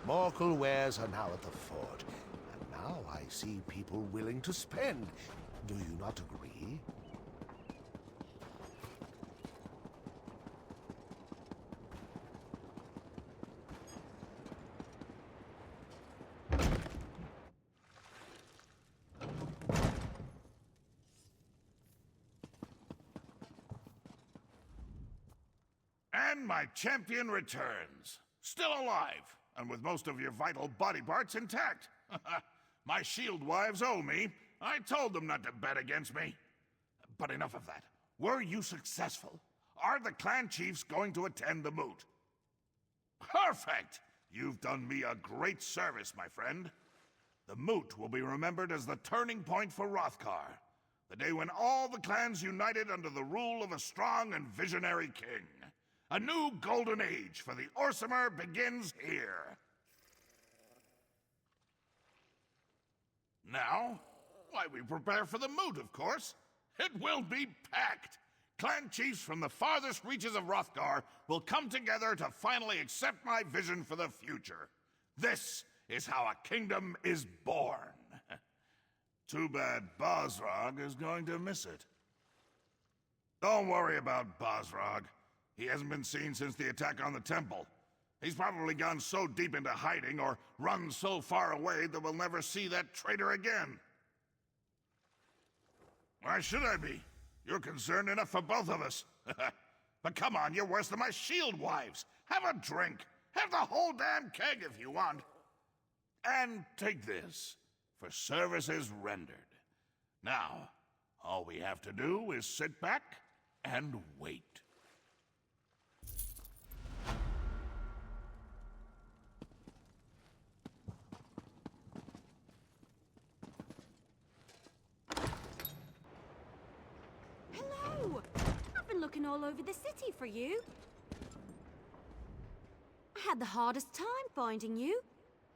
More cool wares are now at the fort, and now I see people willing to spend. Do you not agree? And my champion returns. Still alive, and with most of your vital body parts intact. My shield wives owe me. I told them not to bet against me. But enough of that. Were you successful? Are the clan chiefs going to attend the moot? Perfect! You've done me a great service, my friend. The moot will be remembered as the turning point for Hrothgar. The day when all the clans united under the rule of a strong and visionary king. A new golden age for the Orsimer begins here. Now, why, we prepare for the moot, of course. It will be packed. Clan chiefs from the farthest reaches of Hrothgar will come together to finally accept my vision for the future. This is how a kingdom is born. Too bad Bosrog is going to miss it. Don't worry about Bosrog. He hasn't been seen since the attack on the temple. He's probably gone so deep into hiding or run so far away that we'll never see that traitor again. Why should I be? You're concerned enough for both of us. But come on, you're worse than my shield wives. Have a drink. Have the whole damn keg if you want. And take this for services rendered. Now, all we have to do is sit back and wait. Hello! I've been looking all over the city for you. I had the hardest time finding you.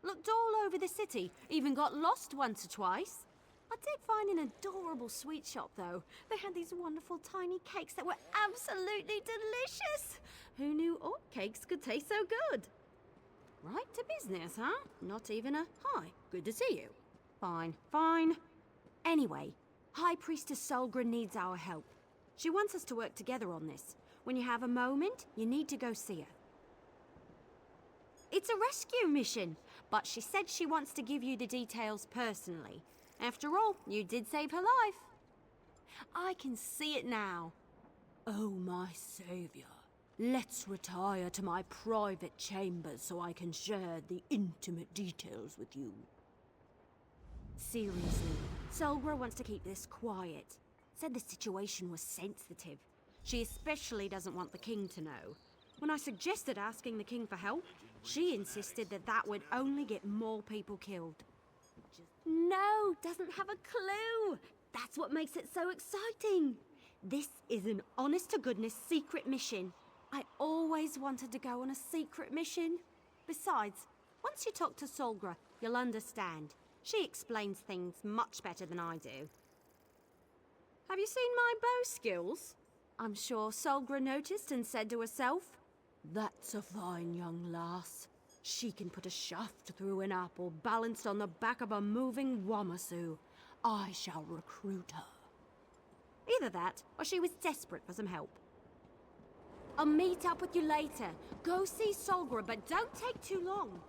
Looked all over the city, even got lost once or twice. I did find an adorable sweet shop, though. They had these wonderful tiny cakes that were absolutely delicious. Who knew all cakes could taste so good? Right to business, huh? Not even a hi, good to see you. Fine, fine. Anyway, High Priestess Solgra needs our help. She wants us to work together on this. When you have a moment, you need to go see her. It's a rescue mission, but she said she wants to give you the details personally. After all, you did save her life. I can see it now. Oh, my savior. Let's retire to my private chambers so I can share the intimate details with you. Seriously, Solgra wants to keep this quiet. Said the situation was sensitive. She especially doesn't want the king to know. When I suggested asking the king for help, she insisted that that would only get more people killed. No, doesn't have a clue. That's what makes it so exciting. This is an honest-to-goodness secret mission. I always wanted to go on a secret mission. Besides, once you talk to Solgra, you'll understand. She explains things much better than I do. Have you seen my bow skills? I'm sure Solgra noticed and said to herself, "That's a fine young lass. She can put a shaft through an apple balanced on the back of a moving Wamasu. I shall recruit her." Either that, or she was desperate for some help. I'll meet up with you later. Go see Solgra, but don't take too long.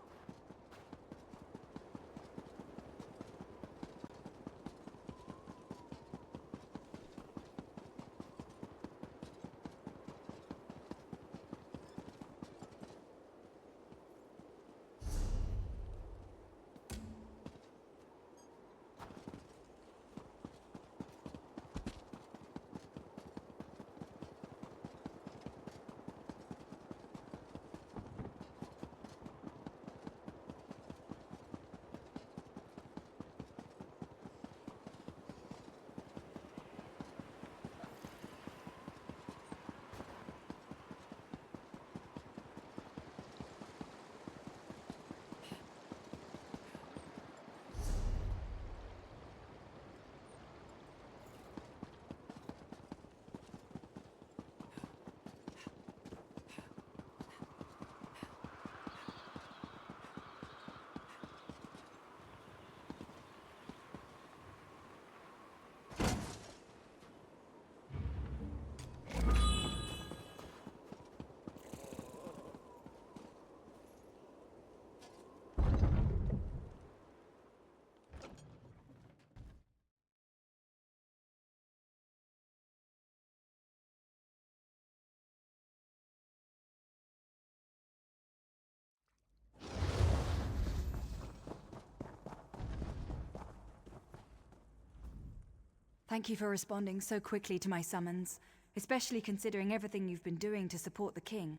Thank you for responding so quickly to my summons, especially considering everything you've been doing to support the king.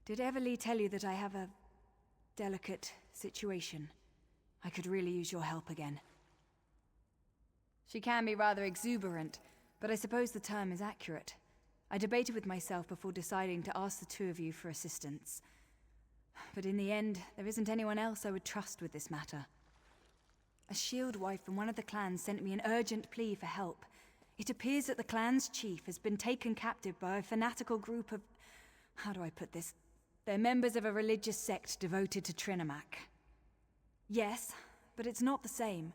Did Everly tell you that I have a delicate situation? I could really use your help again. She can be rather exuberant, but I suppose the term is accurate. I debated with myself before deciding to ask the two of you for assistance. But in the end, there isn't anyone else I would trust with this matter. A shield wife from one of the clans sent me an urgent plea for help. It appears that the clan's chief has been taken captive by a fanatical group of... how do I put this? They're members of a religious sect devoted to Trinimac. Yes, but it's not the same.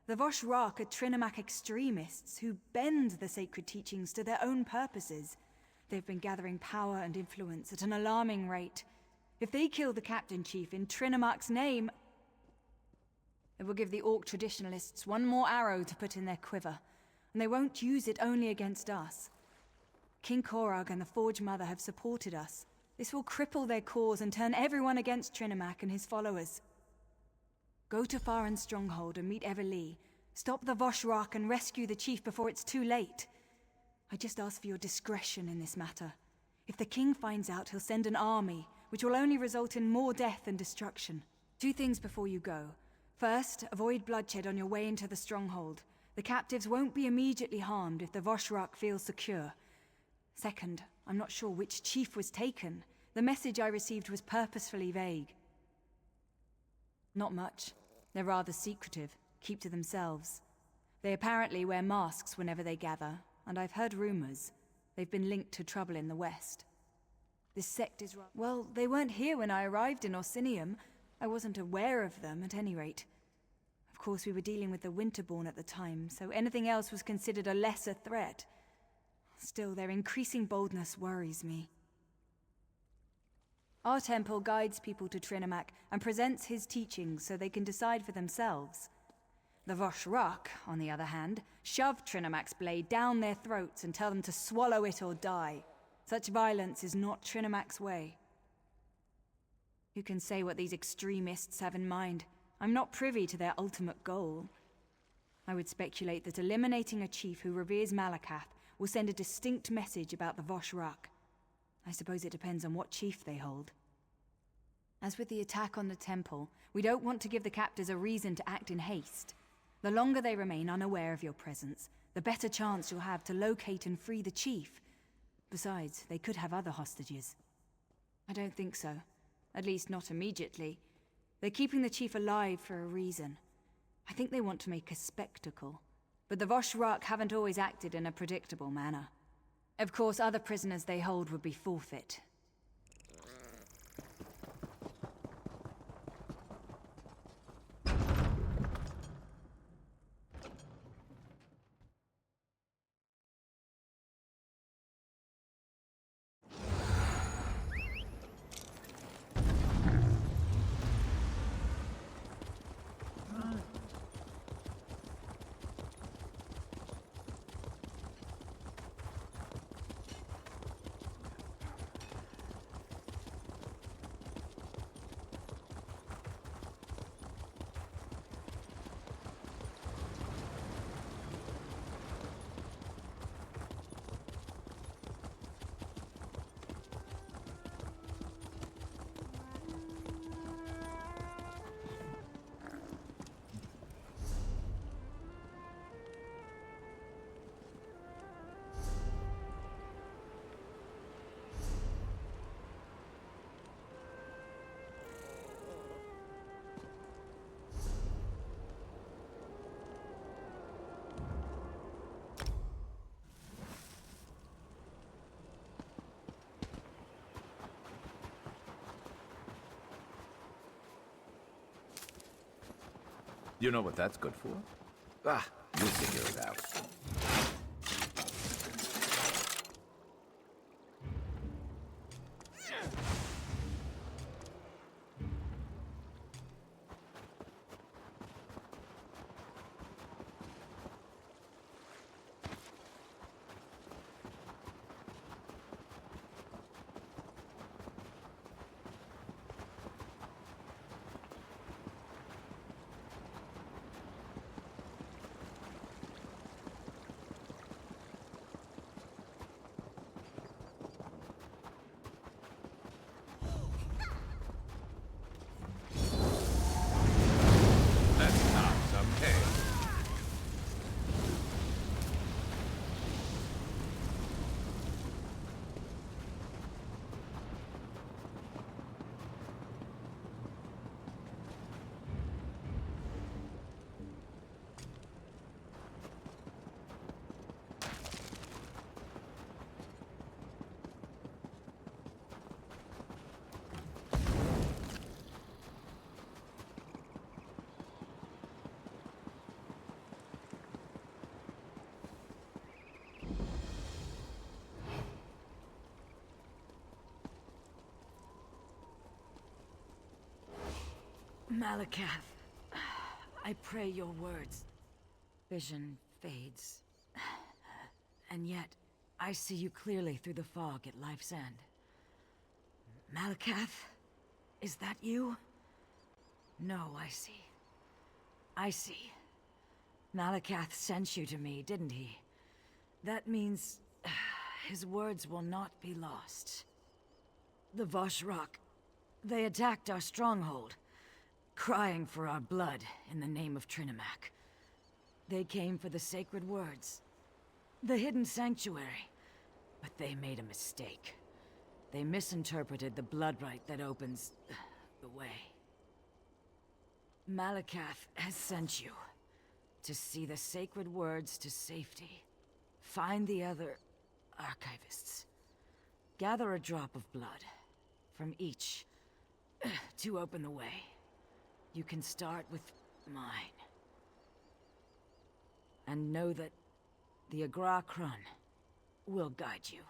The Vosh are Trinimac extremists who bend the sacred teachings to their own purposes. They've been gathering power and influence at an alarming rate. If they kill the captain chief in Trinimac's name, it will give the Orc traditionalists one more arrow to put in their quiver, and they won't use it only against us. King Kurog and the Forge Mother have supported us. This will cripple their cause and turn everyone against Trinimac and his followers. Go to Farin's stronghold and meet Everly. Stop the Vosh and rescue the chief before it's too late. I just ask for your discretion in this matter. If the king finds out, he'll send an army, which will only result in more death and destruction. 2 things before you go. First, avoid bloodshed on your way into the stronghold. The captives won't be immediately harmed if the Vosh feels secure. Second, I'm not sure which chief was taken. The message I received was purposefully vague. Not much. They're rather secretive, keep to themselves. They apparently wear masks whenever they gather, and I've heard rumors. They've been linked to trouble in the West. This sect is well, they weren't here when I arrived in Orsinium. I wasn't aware of them, at any rate. Of course, we were dealing with the Winterborn at the time, so anything else was considered a lesser threat. Still, their increasing boldness worries me. Our temple guides people to Trinimac and presents his teachings so they can decide for themselves. The Vosh, on the other hand, shove Trinimac's blade down their throats and tell them to swallow it or die. Such violence is not Trinimac's way. Who can say what these extremists have in mind? I'm not privy to their ultimate goal. I would speculate that eliminating a chief who reveres Malakath will send a distinct message about the Vosh. I suppose it depends on what chief they hold. As with the attack on the temple, we don't want to give the captors a reason to act in haste. The longer they remain unaware of your presence, the better chance you'll have to locate and free the chief. Besides, they could have other hostages. I don't think so. At least not immediately. They're keeping the chief alive for a reason. I think they want to make a spectacle. But the Vosh haven't always acted in a predictable manner. Of course, other prisoners they hold would be forfeit. You know what that's good for? Ah, you'll figure it out. Malakath, I pray your words. Vision fades. And yet, I see you clearly through the fog at life's end. Malakath, is that you? No, I see. I see. Malakath sent you to me, didn't he? That means his words will not be lost. The Vosh Rakh, they attacked our stronghold, crying for our blood in the name of Trinimac. They came for the sacred words, the hidden sanctuary, but they made a mistake. They misinterpreted the blood rite that opens the way. Malakath has sent you to see the sacred words to safety. Find the other archivists. Gather a drop of blood from each to open the way. You can start with mine. And know that the Agra Krun will guide you.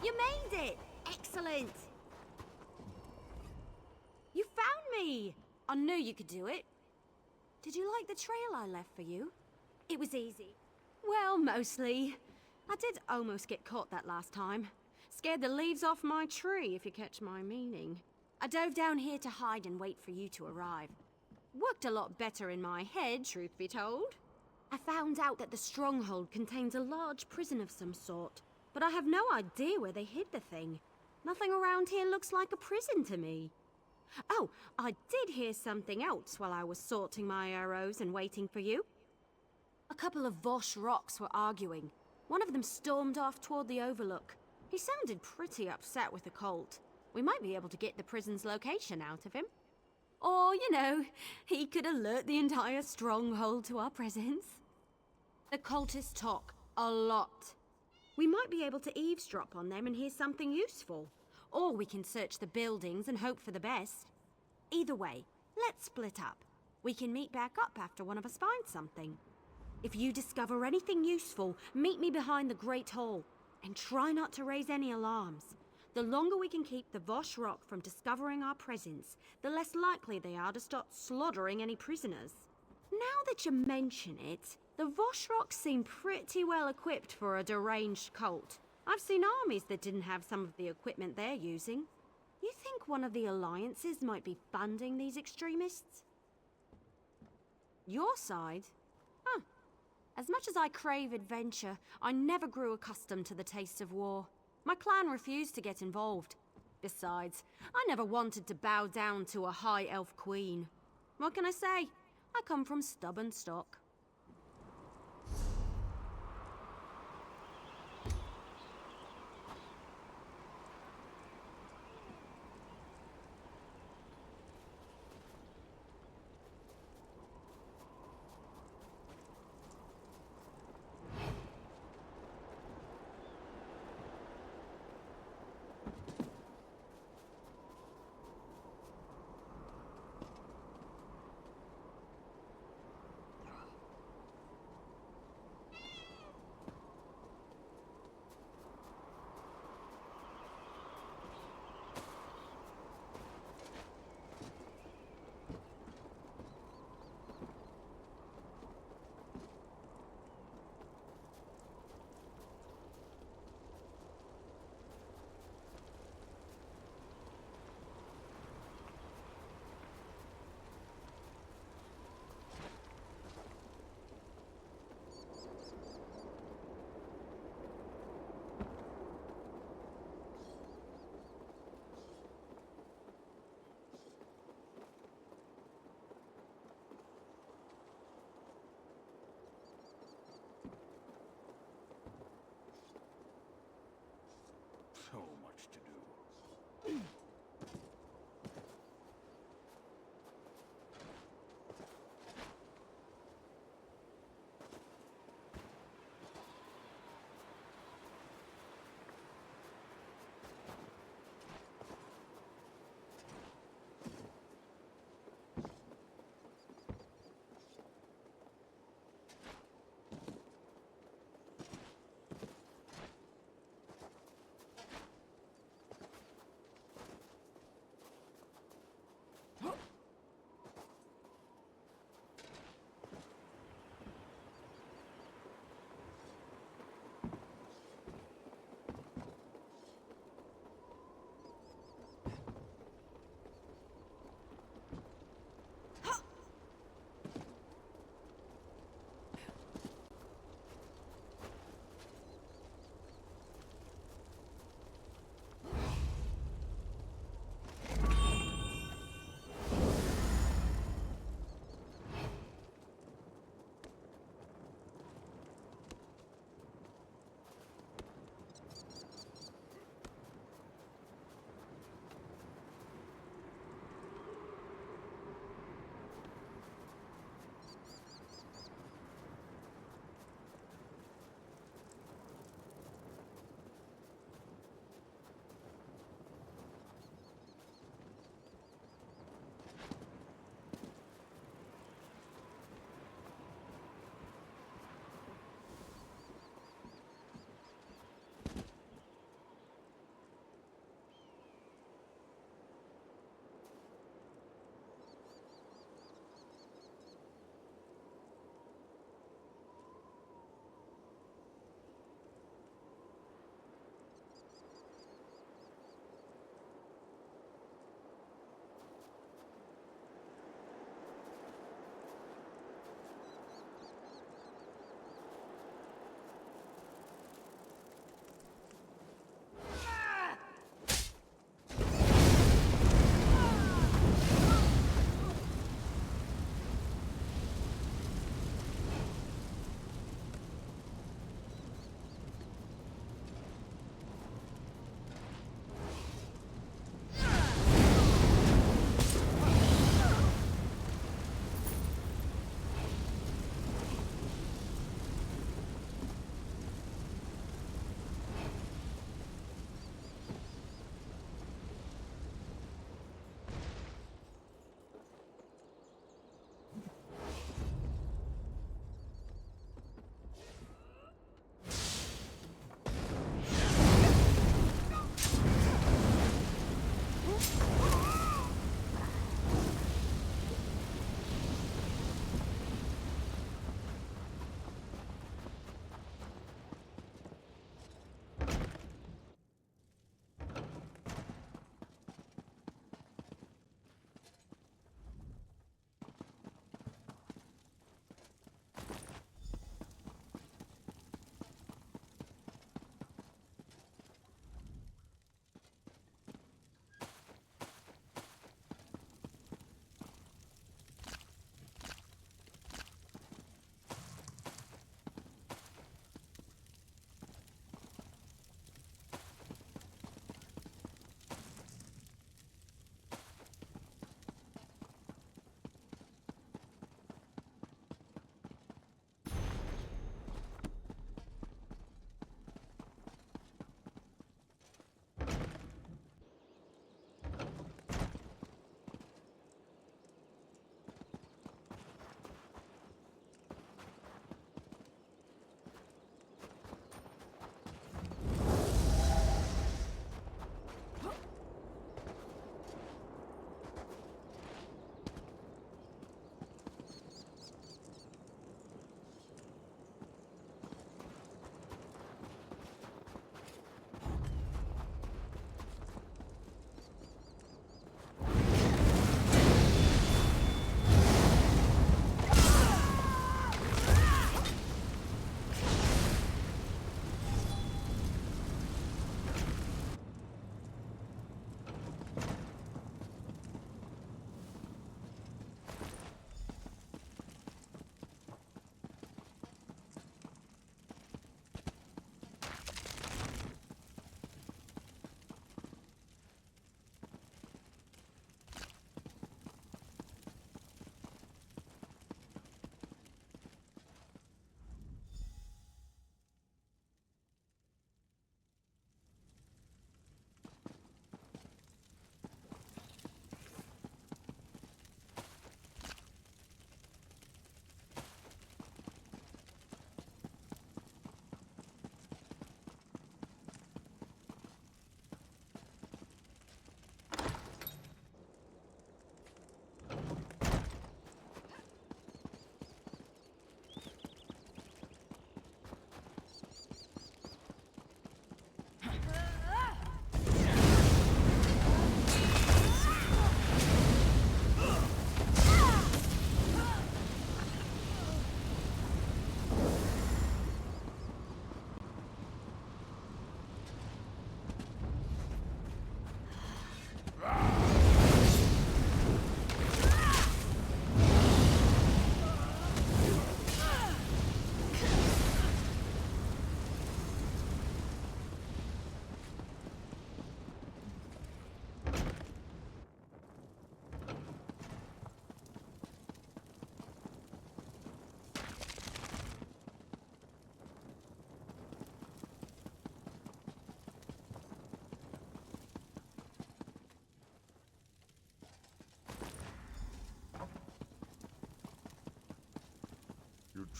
You made it! Excellent! You found me! I knew you could do it. Did you like the trail I left for you? It was easy. Well, mostly. I did almost get caught that last time. Scared the leaves off my tree, if you catch my meaning. I dove down here to hide and wait for you to arrive. Worked a lot better in my head, truth be told. I found out that the stronghold contains a large prison of some sort, but I have no idea where they hid the thing. Nothing around here looks like a prison to me. Oh, I did hear something else while I was sorting my arrows and waiting for you. A couple of Vosh rocks were arguing. One of them stormed off toward the overlook. He sounded pretty upset with the cult. We might be able to get the prison's location out of him. Or, you know, he could alert the entire stronghold to our presence. The cultists talk a lot. We might be able to eavesdrop on them and hear something useful. Or we can search the buildings and hope for the best. Either way, let's split up. We can meet back up after one of us finds something. If you discover anything useful, meet me behind the Great Hall. And try not to raise any alarms. The longer we can keep the Vosh Rock from discovering our presence, the less likely they are to start slaughtering any prisoners. Now that you mention it, the Vosh Rock seem pretty well equipped for a deranged cult. I've seen armies that didn't have some of the equipment they're using. You think one of the alliances might be funding these extremists? Your side? Huh. As much as I crave adventure, I never grew accustomed to the taste of war. My clan refused to get involved. Besides, I never wanted to bow down to a high elf queen. What can I say? I come from stubborn stock.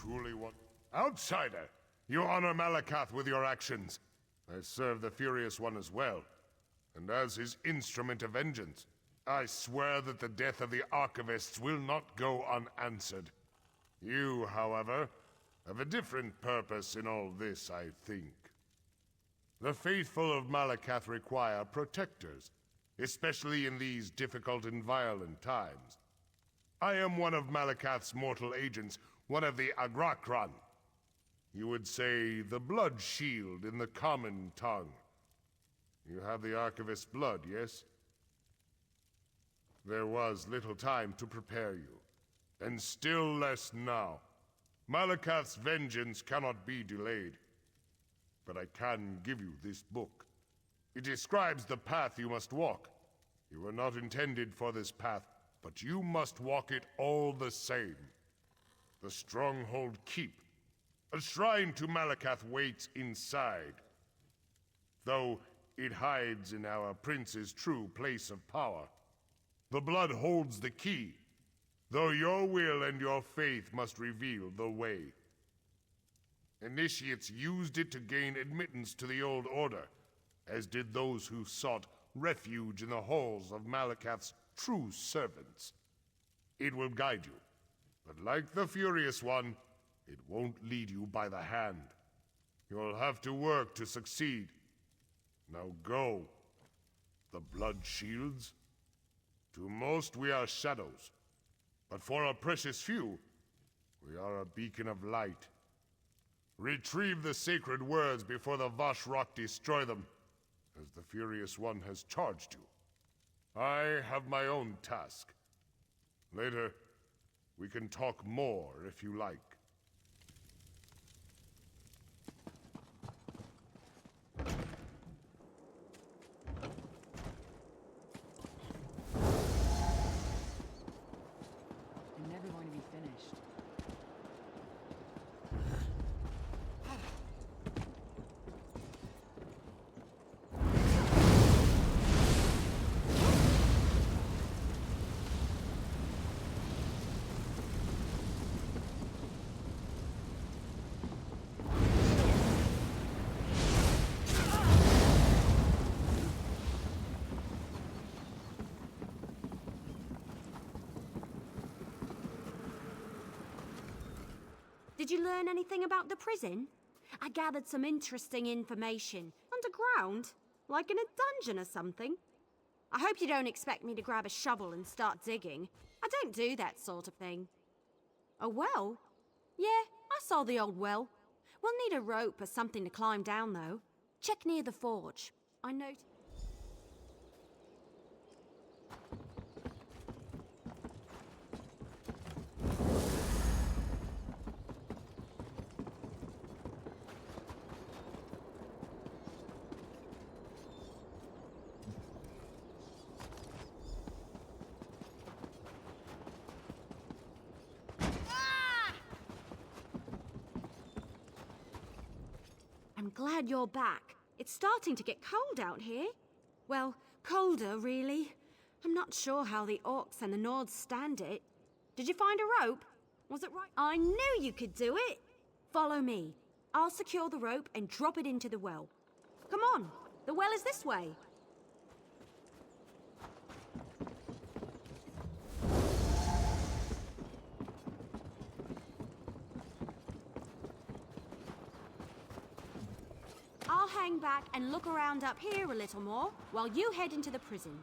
truly want... Outsider! You honor Malakath with your actions. I serve the Furious One as well. And as his instrument of vengeance, I swear that the death of the Archivists will not go unanswered. You, however, have a different purpose in all this, I think. The faithful of Malakath require protectors, especially in these difficult and violent times. I am one of Malakath's mortal agents, one of the Agrakran. You would say the blood shield in the common tongue. You have the Archivist's blood, yes? There was little time to prepare you, and still less now. Malakath's vengeance cannot be delayed. But I can give you this book. It describes the path you must walk. You were not intended for this path, but you must walk it all the same. The Stronghold Keep. A shrine to Malakath waits inside. Though it hides in our prince's true place of power. The blood holds the key, though your will and your faith must reveal the way. Initiates used it to gain admittance to the Old Order, as did those who sought refuge in the halls of Malakath's true servants. It will guide you, but like the Furious One, it won't lead you by the hand. You'll have to work to succeed. Now go. The blood shields? To most we are shadows, but for a precious few, we are a beacon of light. Retrieve the sacred words before the Vosh rock destroy them, as the Furious One has charged you. I have my own task. Later, we can talk more if you like. I'm never going to be finished. Did you learn anything about the prison? I gathered some interesting information. Underground? Like in a dungeon or something? I hope you don't expect me to grab a shovel and start digging. I don't do that sort of thing. A well? Yeah, I saw the old well. We'll need a rope or something to climb down, though. Check near the forge. I noticed... I'm glad you're back. It's starting to get cold out here. Well, colder, really. I'm not sure how the orcs and the Nords stand it. Did you find a rope? Was it right? I knew you could do it! Follow me. I'll secure the rope and drop it into the well. Come on, the well is this way. I'll hang back and look around up here a little more while you head into the prison.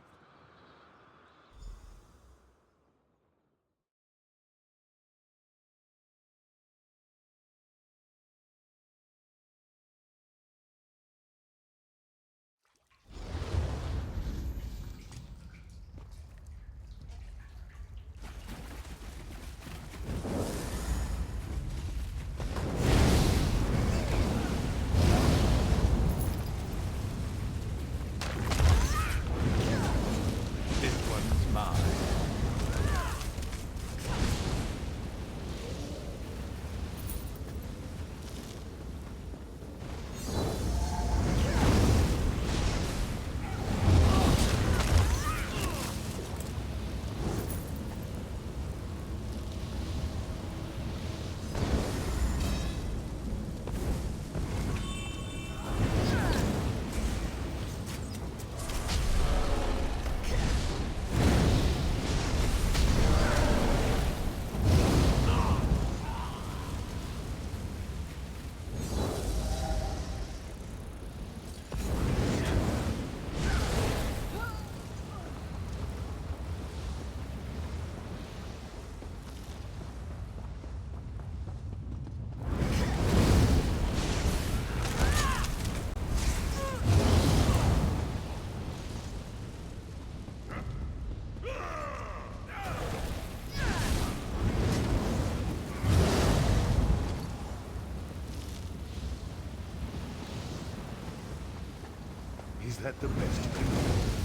Is that the best you can do?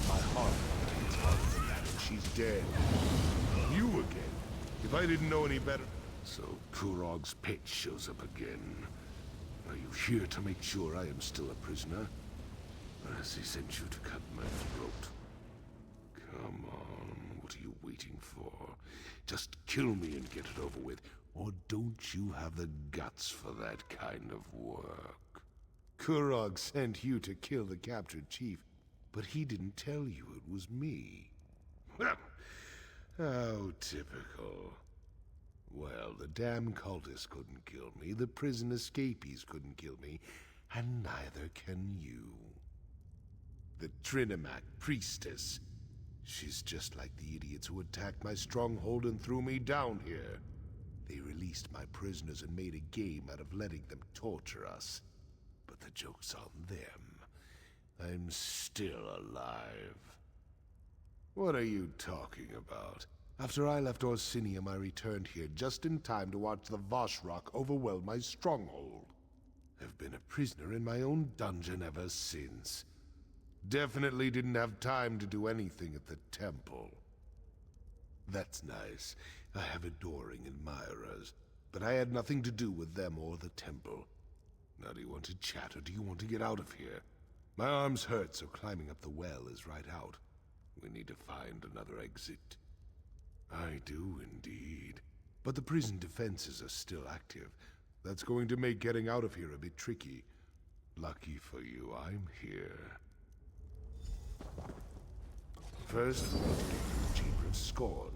My heart beats harder than that, and she's dead. You again? If I didn't know any better... So Kurog's pet shows up again. Are you here to make sure I am still a prisoner? Or has he sent you to cut my throat? Come on, what are you waiting for? Just kill me and get it over with. Or don't you have the guts for that kind of work? Kurog sent you to kill the captured chief, but he didn't tell you it was me. How typical. Well, the damn cultists couldn't kill me, the prison escapees couldn't kill me, and neither can you. The Trinimac priestess. She's just like the idiots who attacked my stronghold and threw me down here. They released my prisoners and made a game out of letting them torture us. But the joke's on them. I'm still alive. What are you talking about? After I left Orsinium, I returned here just in time to watch the Vosh rock overwhelm my stronghold. I've been a prisoner in my own dungeon ever since. Definitely didn't have time to do anything at the temple. That's nice. I have adoring admirers, but I had nothing to do with them or the temple. Now do you want to chat or do you want to get out of here? My arms hurt, so climbing up the well is right out. We need to find another exit. I do indeed. But the prison defenses are still active. That's going to make getting out of here a bit tricky. Lucky for you, I'm here. First, we're going to get to the Chamber of Scorn,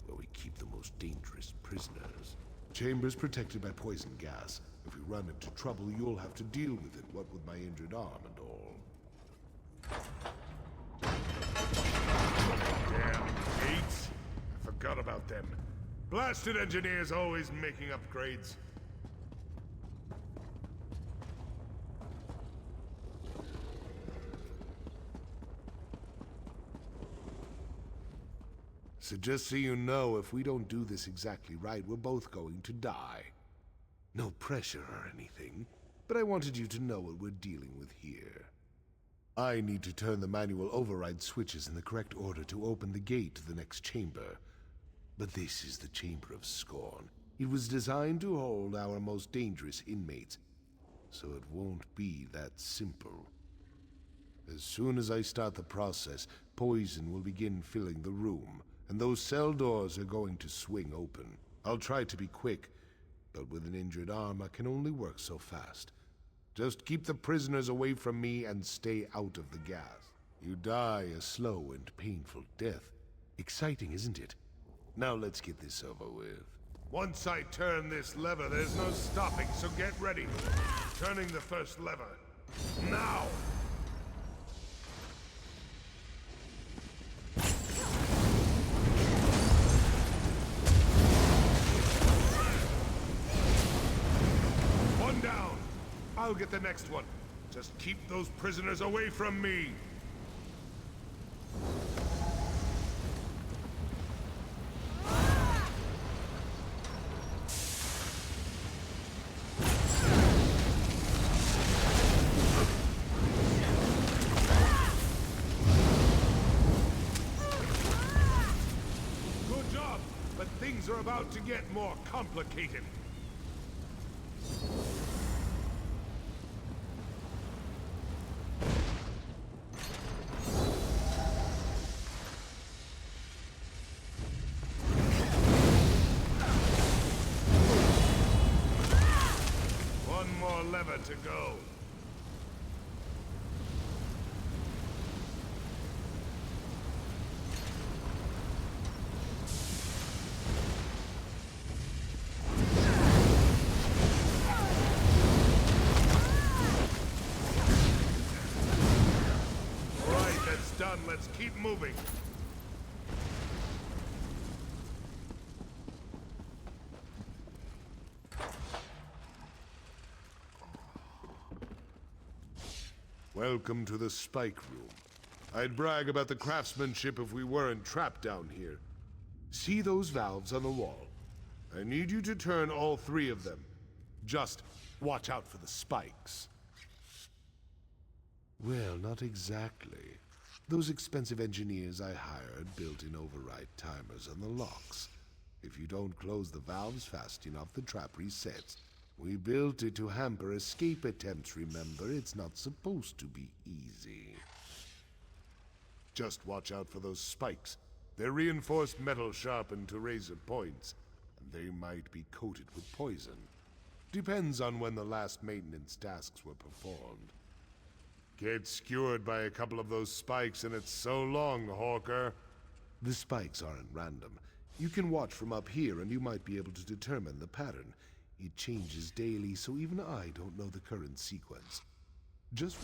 where we keep the most dangerous prisoners. Chamber's protected by poison gas. If we run into trouble, you'll have to deal with it, what with my injured arm and all. Damn gates! I forgot about them. Blasted engineers always making upgrades. So just so you know, if we don't do this exactly right, we're both going to die. No pressure or anything, but I wanted you to know what we're dealing with here. I need to turn the manual override switches in the correct order to open the gate to the next chamber. But this is the Chamber of Scorn. It was designed to hold our most dangerous inmates, so it won't be that simple. As soon as I start the process, poison will begin filling the room, and those cell doors are going to swing open. I'll try to be quick, but with an injured arm, I can only work so fast. Just keep the prisoners away from me and stay out of the gas. You die a slow and painful death. Exciting, isn't it? Now let's get this over with. Once I turn this lever, there's no stopping, so get ready. Turning the first lever. Now! One down. I'll get the next one. Just keep those prisoners away from me. Good job, but things are about to get more complicated. One more lever to go. All right, that's done. Let's keep moving. Welcome to the Spike Room. I'd brag about the craftsmanship if we weren't trapped down here. See those valves on the wall? I need you to turn all 3 of them. Just watch out for the spikes. Well, not exactly. Those expensive engineers I hired built in override timers on the locks. If you don't close the valves fast enough, the trap resets. We built it to hamper escape attempts, remember? It's not supposed to be easy. Just watch out for those spikes. They're reinforced metal sharpened to razor points, and they might be coated with poison. Depends on when the last maintenance tasks were performed. Get skewered by a couple of those spikes and it's so long, Hawker. The spikes aren't random. You can watch from up here and you might be able to determine the pattern. It changes daily, so even I don't know the current sequence. Just...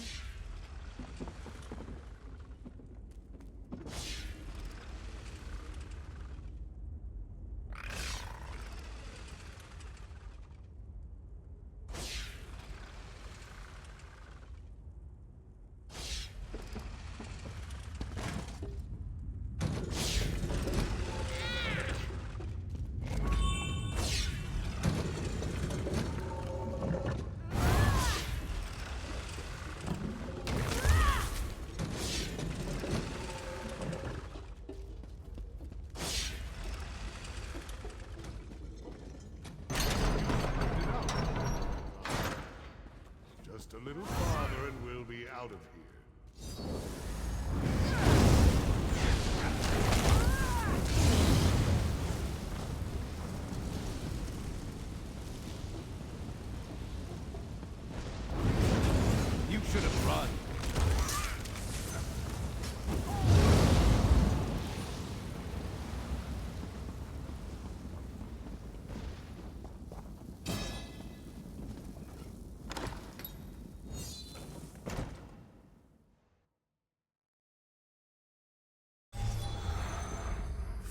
Just a little farther and we'll be out of here. You should have run.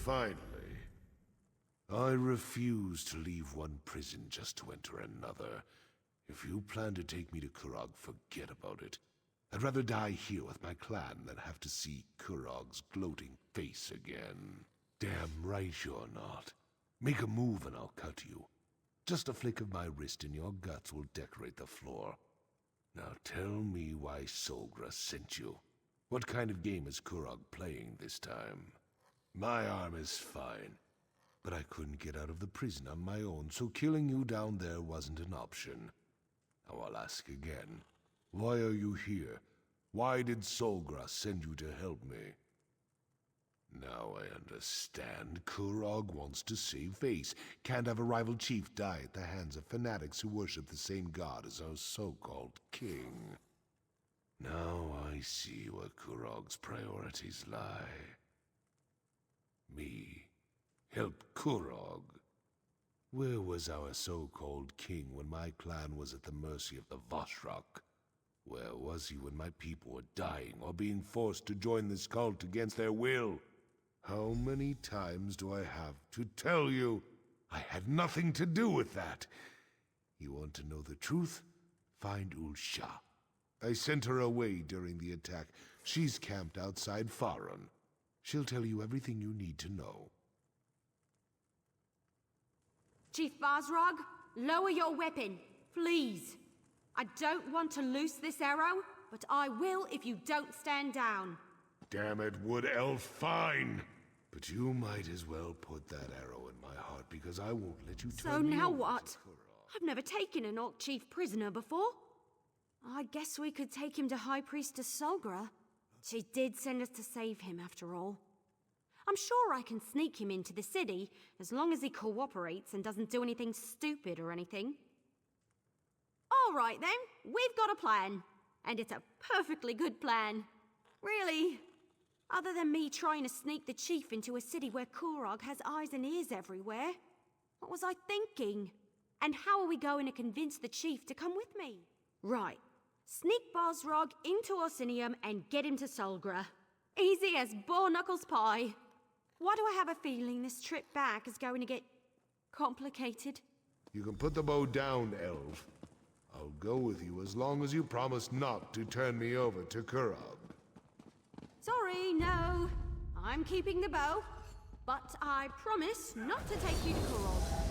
Finally. I refuse to leave one prison just to enter another. If you plan to take me to Kurog, forget about it. I'd rather die here with my clan than have to see Kurog's gloating face again. Damn right you're not. Make a move and I'll cut you. Just a flick of my wrist and your guts will decorate the floor. Now tell me why Solgra sent you. What kind of game is Kurog playing this time? My arm is fine, but I couldn't get out of the prison on my own, so killing you down there wasn't an option. Now I'll ask again. Why are you here? Why did Solgra send you to help me? Now I understand. Kurog wants to save face. Can't have a rival chief die at the hands of fanatics who worship the same god as our so-called king. Now I see where Kurog's priorities lie. Me. Help Kurog. Where was our so-called king when my clan was at the mercy of the Vosh? Where was he when my people were dying or being forced to join this cult against their will? How many times do I have to tell you? I had nothing to do with that. You want to know the truth? Find Ulsha. I sent her away during the attack. She's camped outside Faron. She'll tell you everything you need to know. Chief Basrog, lower your weapon, please. I don't want to loose this arrow, but I will if you don't stand down. Damn it, Wood Elf, fine. But you might as well put that arrow in my heart, because I won't let you turn me So now over to what? Kurog. I've never taken an Orc Chief prisoner before. I guess we could take him to High Priestess Solgra. She did send us to save him, after all. I'm sure I can sneak him into the city, as long as he cooperates and doesn't do anything stupid or anything. All right then, we've got a plan. And it's a perfectly good plan. Really. Other than me trying to sneak the chief into a city where Kurog has eyes and ears everywhere. What was I thinking? And how are we going to convince the chief to come with me? Right. Sneak Basrog into Orsinium and get him to Solgra. Easy as Boar Knuckles pie. Why do I have a feeling this trip back is going to get complicated? You can put the bow down, Elf. I'll go with you as long as you promise not to turn me over to Kurog. Sorry, no. I'm keeping the bow. But I promise not to take you to Kurog.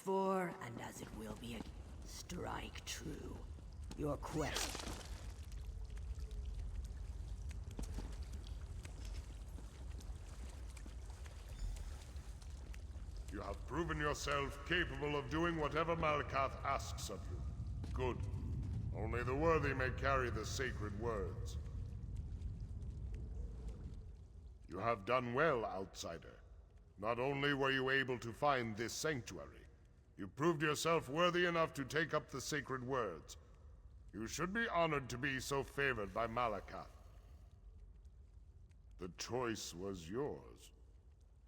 before, and as it will be again. Strike true. Your quest. You have proven yourself capable of doing whatever Malakath asks of you. Good. Only the worthy may carry the sacred words. You have done well, outsider. Not only were you able to find this sanctuary, you proved yourself worthy enough to take up the sacred words. You should be honored to be so favored by Malakath. The choice was yours.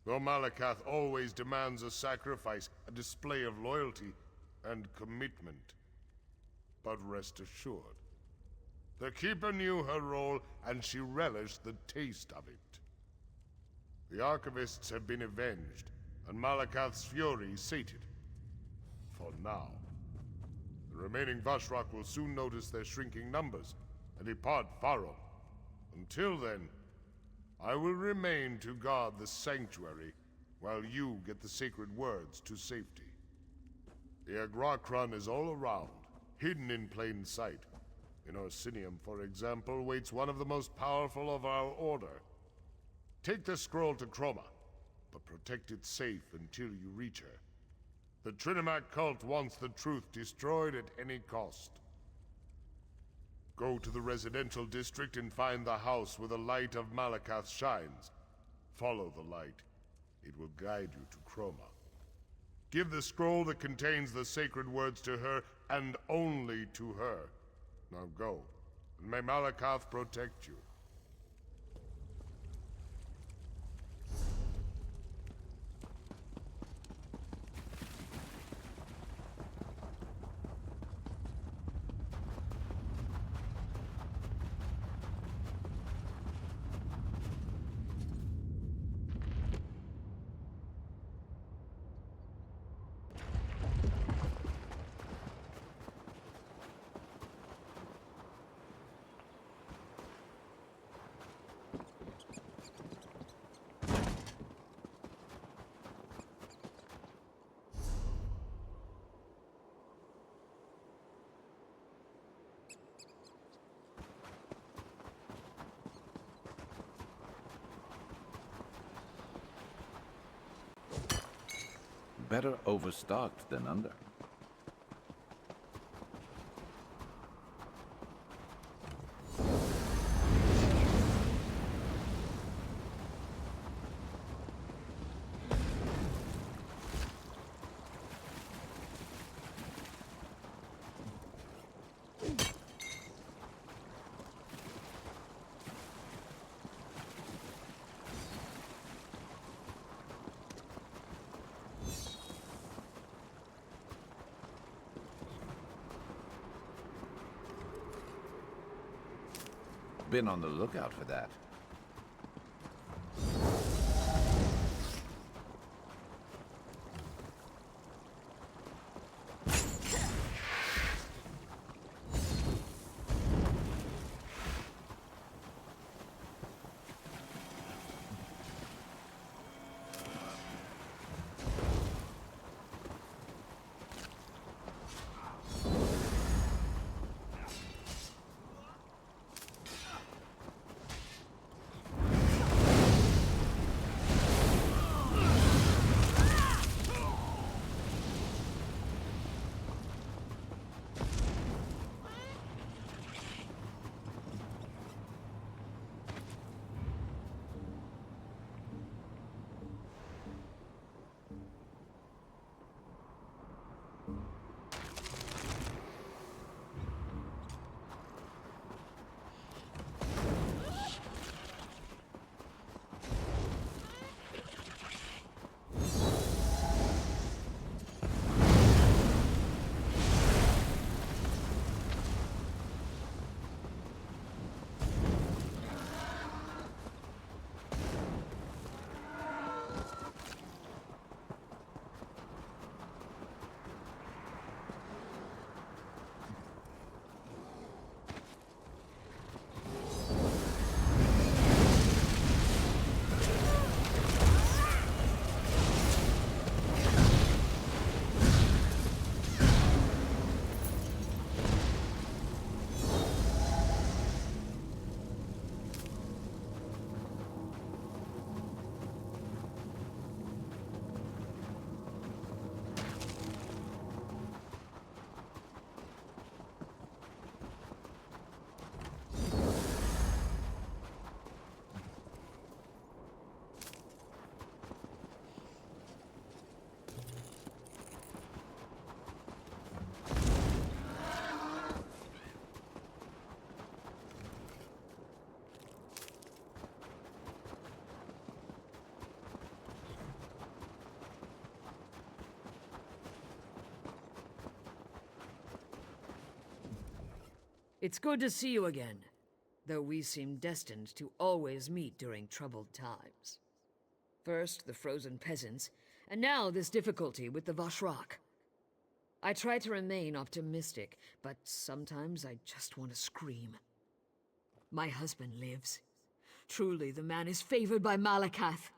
Though Malakath always demands a sacrifice, a display of loyalty and commitment. But rest assured, the Keeper knew her role, and she relished the taste of it. The Archivists have been avenged, and Malakath's fury sated. For now. The remaining Vosh will soon notice their shrinking numbers, and depart Farum. Until then, I will remain to guard the sanctuary, while you get the sacred words to safety. The Rakh is all around, hidden in plain sight. In Orsinium, for example, waits one of the most powerful of our order. Take the scroll to Chroma, but protect it safe until you reach her. The Trinimac cult wants the truth destroyed at any cost. Go to the residential district and find the house where the light of Malakath shines. Follow the light. It will guide you to Chroma. Give the scroll that contains the sacred words to her, and only to her. Now go, and may Malakath protect you. Better overstocked than under. Been on the lookout for that. It's good to see you again, though we seem destined to always meet during troubled times. First, the frozen peasants, and now this difficulty with the Vosh. I try to remain optimistic, but sometimes I just want to scream. My husband lives. Truly, the man is favored by Malakath.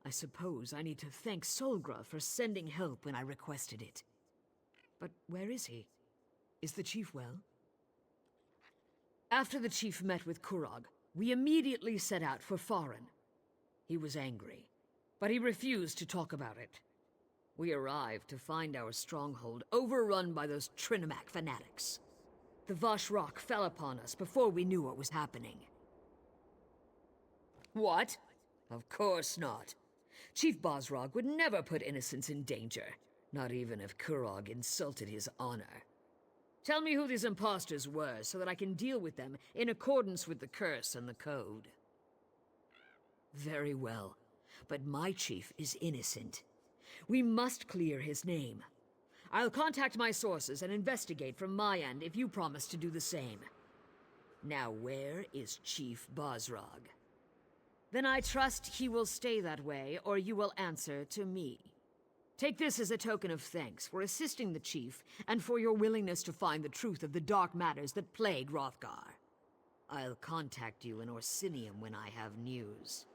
I suppose I need to thank Solgra for sending help when I requested it. But where is he? Is the chief well? After the chief met with Kurog, we immediately set out for Farin. He was angry, but he refused to talk about it. We arrived to find our stronghold overrun by those Trinimac fanatics. The Vosh fell upon us before we knew what was happening. What? Of course not. Chief Bosrog would never put innocents in danger, not even if Kurog insulted his honor. Tell me who these imposters were, so that I can deal with them in accordance with the curse and the code. Very well, but my chief is innocent. We must clear his name. I'll contact my sources and investigate from my end if you promise to do the same. Now where is Chief Bosrog? Then I trust he will stay that way, or you will answer to me. Take this as a token of thanks for assisting the chief, and for your willingness to find the truth of the dark matters that plague Hrothgar. I'll contact you in Orsinium when I have news.